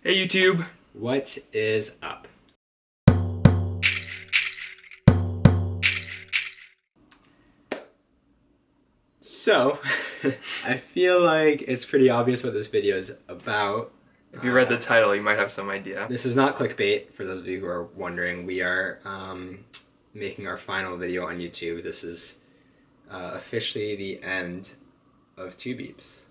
Hey YouTube! What is up? So, I feel like it's pretty obvious what this video is about. If you read the title, you might have some idea. This is not clickbait, for those of you who are wondering. We are making our final video on YouTube. This is officially the end of Two Beeps.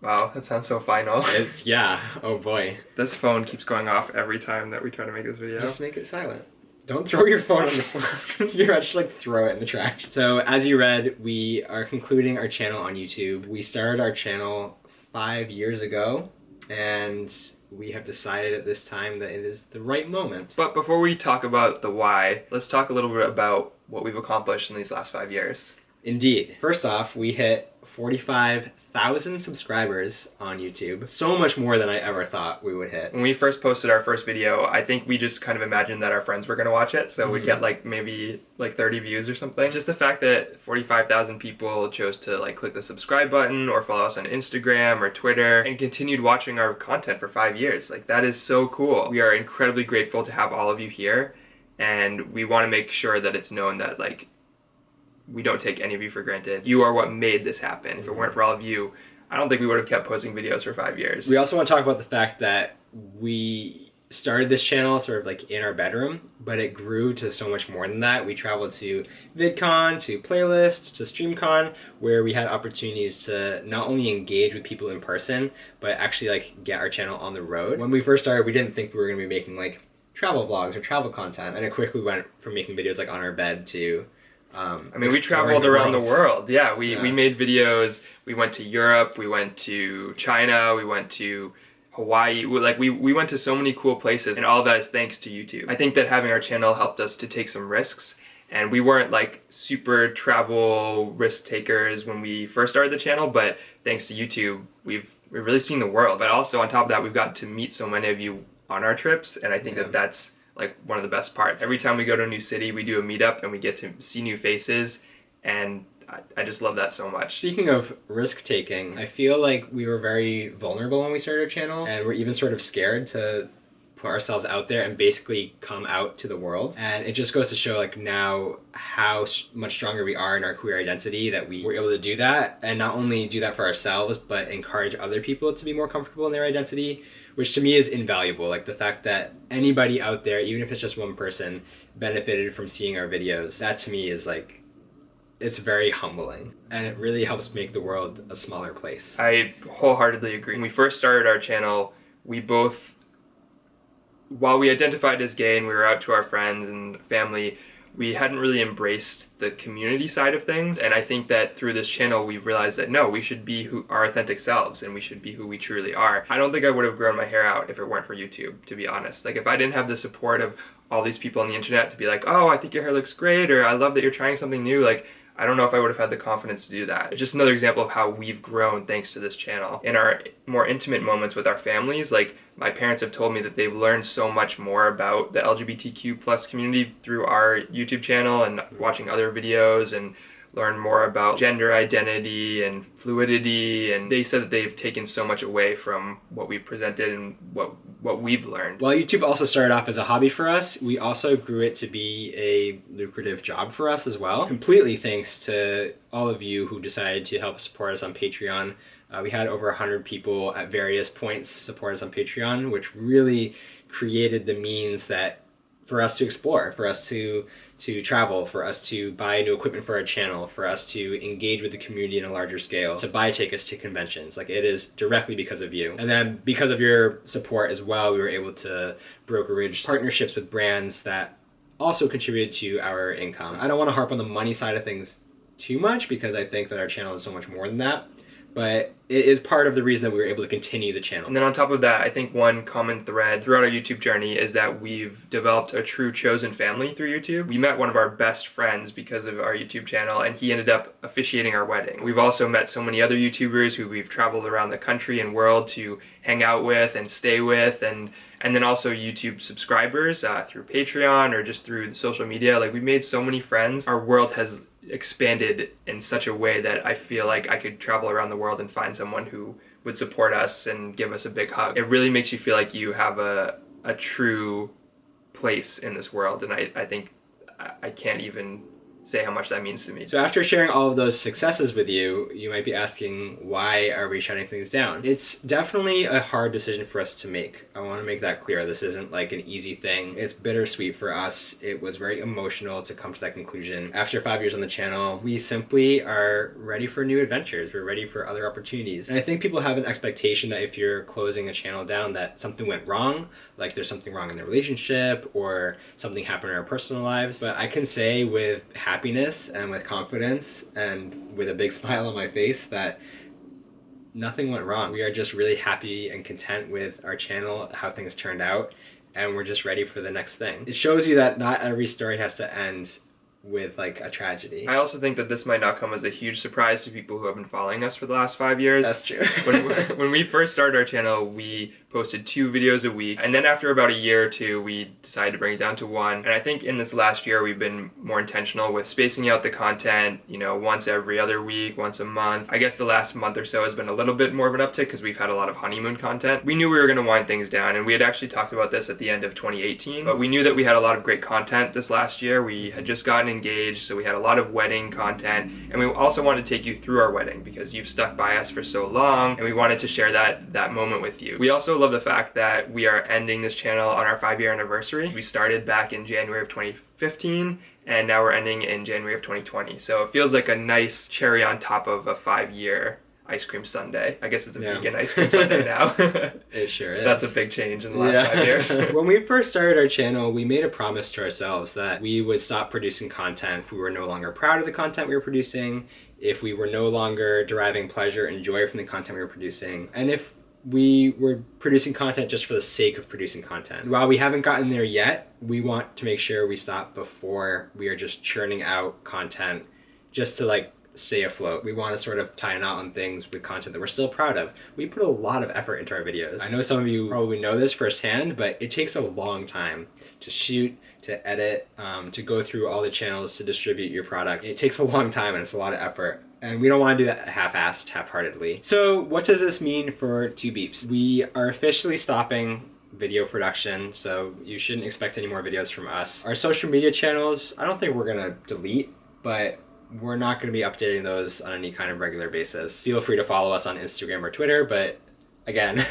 Wow, that sounds so final. Yeah, oh boy. This phone keeps going off every time that we try to make this video. Just make it silent. Don't throw your phone on the floor. You're just like throw it in the trash. So as you read, we are concluding our channel on YouTube. We started our channel 5 years ago, and we have decided at this time that it is the right moment. But before we talk about the why, let's talk a little bit about what we've accomplished in these last 5 years. Indeed. First off, we hit 45,000 subscribers on YouTube. So much more than I ever thought we would hit. When we first posted our first video, I think we just kind of imagined that our friends were going to watch it, so we'd get like maybe like 30 views or something. Just the fact that 45,000 people chose to like click the subscribe button or follow us on Instagram or Twitter and continued watching our content for 5 years. Like, that is so cool. We are incredibly grateful to have all of you here, and we want to make sure that it's known that like we don't take any of you for granted. You are what made this happen. If it weren't for all of you, I don't think we would have kept posting videos for 5 years. We also want to talk about the fact that we started this channel sort of like in our bedroom, but it grew to so much more than that. We traveled to VidCon, to Playlist, to StreamCon, where we had opportunities to not only engage with people in person, but actually like get our channel on the road. When we first started, we didn't think we were going to be making like travel vlogs or travel content, and it quickly went from making videos like on our bed to I mean, we traveled around the world. Yeah, we made videos. We went to Europe, we went to China, we went to Hawaii. We went to so many cool places, and all of that is thanks to YouTube. I think that having our channel helped us to take some risks, and we weren't like super travel risk takers when we first started the channel, but thanks to YouTube, we've really seen the world. But also on top of that, we've gotten to meet so many of you on our trips, and I think that that's like one of the best parts. Every time we go to a new city, we do a meetup and we get to see new faces, and I just love that so much. Speaking of risk taking, I feel like we were very vulnerable when we started our channel, and we're even sort of scared to put ourselves out there and basically come out to the world. And it just goes to show like now how much stronger we are in our queer identity, that we were able to do that, and not only do that for ourselves, but encourage other people to be more comfortable in their identity, which to me is invaluable. Like the fact that anybody out there, even if it's just one person, benefited from seeing our videos, that to me is like, it's very humbling, and it really helps make the world a smaller place. I wholeheartedly agree. When we first started our channel, we both, while we identified as gay and we were out to our friends and family, we hadn't really embraced the community side of things. And I think that through this channel, we've realized that no, we should be our authentic selves, and we should be who we truly are. I don't think I would have grown my hair out if it weren't for YouTube, to be honest. Like, if I didn't have the support of all these people on the internet to be like, oh, I think your hair looks great, or I love that you're trying something new, like, I don't know if I would have had the confidence to do that. It's just another example of how we've grown thanks to this channel. In our more intimate moments with our families, like, my parents have told me that they've learned so much more about the LGBTQ plus community through our YouTube channel and watching other videos, and learn more about gender identity and fluidity, and they said that they've taken so much away from what we presented and what we've learned. While YouTube also started off as a hobby for us, we also grew it to be a lucrative job for us as well. Completely thanks to all of you who decided to help support us on Patreon. We had over 100 people at various points support us on Patreon, which really created the means that for us to explore, for us to travel, for us to buy new equipment for our channel, for us to engage with the community in a larger scale, to buy tickets to conventions. Like, it is directly because of you. And then because of your support as well, we were able to brokerage partnerships with brands that also contributed to our income. I don't want to harp on the money side of things too much, because I think that our channel is so much more than that, but it is part of the reason that we were able to continue the channel. And then on top of that, I think one common thread throughout our YouTube journey is that we've developed a true chosen family through YouTube. We met one of our best friends because of our YouTube channel, and he ended up officiating our wedding. We've also met so many other YouTubers who we've traveled around the country and world to hang out with and stay with, and then also YouTube subscribers through Patreon or just through social media. Like, we've made so many friends. Our world has expanded in such a way that I feel like I could travel around the world and find someone who would support us and give us a big hug. It really makes you feel like you have a true place in this world, and I think I can't even say how much that means to me. So after sharing all of those successes with you, you might be asking, why are we shutting things down? It's definitely a hard decision for us to make. I want to make that clear. This isn't like an easy thing. It's bittersweet for us. It was very emotional to come to that conclusion. After 5 years on the channel, we simply are ready for new adventures. We're ready for other opportunities. And I think people have an expectation that if you're closing a channel down, that something went wrong, like there's something wrong in the relationship or something happened in our personal lives. But I can say with happiness and with confidence and with a big smile on my face that nothing went wrong. We are just really happy and content with our channel, how things turned out, and we're just ready for the next thing. It shows you that not every story has to end with like a tragedy. I also think that this might not come as a huge surprise to people who have been following us for the last 5 years. That's true. when we first started our channel, we posted 2 videos a week, and then after about a year or two, we decided to bring it down to 1. And I think in this last year, we've been more intentional with spacing out the content, you know, once every other week, once a month. I guess the last month or so has been a little bit more of an uptick because we've had a lot of honeymoon content. We knew we were going to wind things down, and we had actually talked about this at the end of 2018, but we knew that we had a lot of great content this last year. We had just gotten engaged, so we had a lot of wedding content, and we also wanted to take you through our wedding because you've stuck by us for so long, and we wanted to share that moment with you. We also love the fact that we are ending this channel on our 5-year anniversary. We started back in January of 2015, and now we're ending in January of 2020. So it feels like a nice cherry on top of a 5-year ice cream sundae. I guess it's a vegan ice cream sundae now. It sure is. That's a big change in the last 5 years. When we first started our channel, we made a promise to ourselves that we would stop producing content if we were no longer proud of the content we were producing, if we were no longer deriving pleasure and joy from the content we were producing, and if we were producing content just for the sake of producing content. While we haven't gotten there yet, we want to make sure we stop before we are just churning out content just to like stay afloat. We want to sort of tie a knot on things with content that we're still proud of. We put a lot of effort into our videos. I know some of you probably know this firsthand, but it takes a long time to shoot, to edit, to go through all the channels to distribute your product. It takes a long time and it's a lot of effort. And we don't want to do that half-assed, half-heartedly. So what does this mean for 2 Beeps? We are officially stopping video production, so you shouldn't expect any more videos from us. Our social media channels, I don't think we're gonna delete, but we're not going to be updating those on any kind of regular basis. Feel free to follow us on Instagram or Twitter, but again,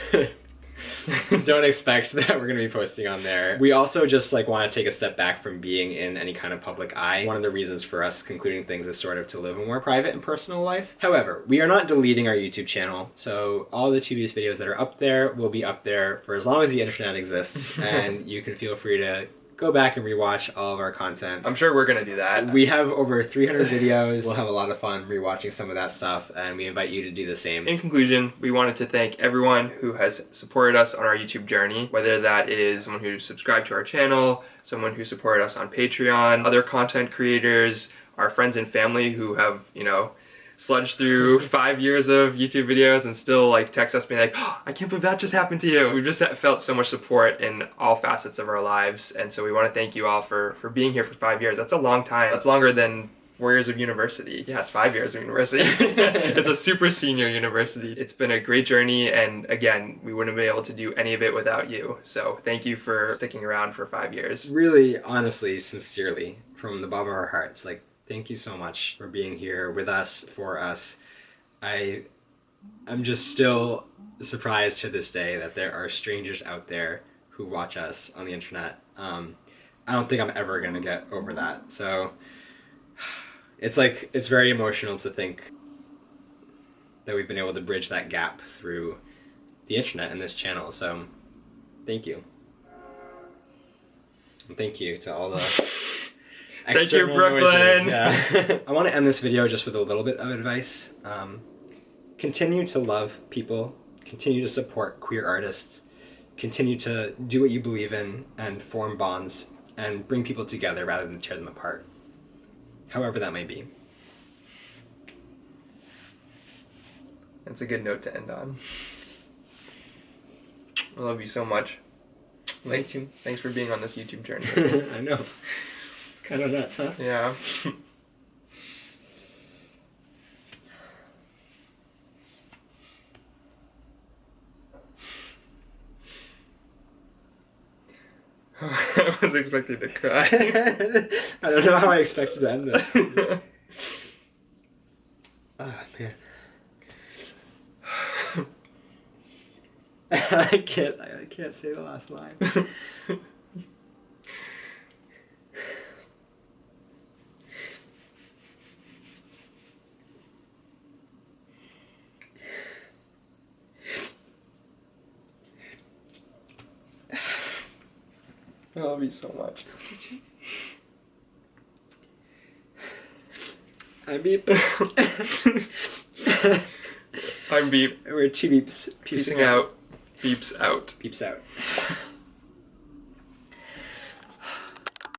don't expect that we're going to be posting on there. We also just like want to take a step back from being in any kind of public eye. One of the reasons for us concluding things is sort of to live a more private and personal life. However, we are not deleting our YouTube channel, so all the 2Beeps videos that are up there will be up there for as long as the internet exists, and you can feel free to go back and rewatch all of our content. I'm sure we're gonna do that. We have over 300 videos. We'll have a lot of fun rewatching some of that stuff, and we invite you to do the same. In conclusion, we wanted to thank everyone who has supported us on our YouTube journey, whether that is someone who subscribed to our channel, someone who supported us on Patreon, other content creators, our friends and family who have, you know, sludged through 5 years of YouTube videos and still like text us being like, oh, I can't believe that just happened to you. We've just felt so much support in all facets of our lives, and so we want to thank you all for being here for 5 years. That's a long time. That's longer than 4 years of university. Yeah, it's 5 years of university. It's a super senior university. It's been a great journey, and again, we wouldn't be able to do any of it without you. So thank you for sticking around for 5 years. Really, honestly, sincerely, from the bottom of our hearts, like, thank you so much for being here with us, for us. I'm just still surprised to this day that there are strangers out there who watch us on the internet. I don't think I'm ever gonna get over that. So it's like, it's very emotional to think that we've been able to bridge that gap through the internet and this channel. So thank you. And thank you to all the thank you, Brooklyn! Yeah. I want to end this video just with a little bit of advice. Continue to love people, continue to support queer artists, continue to do what you believe in and form bonds and bring people together rather than tear them apart, however that may be. That's a good note to end on. I love you so much. Thanks for being on this YouTube journey. I know. It's kind of nuts, huh? Yeah. I was expecting to cry. I don't know how I expected to end this. Ah, man. I can't say the last line. I love you so much. I'm Beep. I'm Beep. We're two Beeps. Peacing out. Beeps out. Beeps out.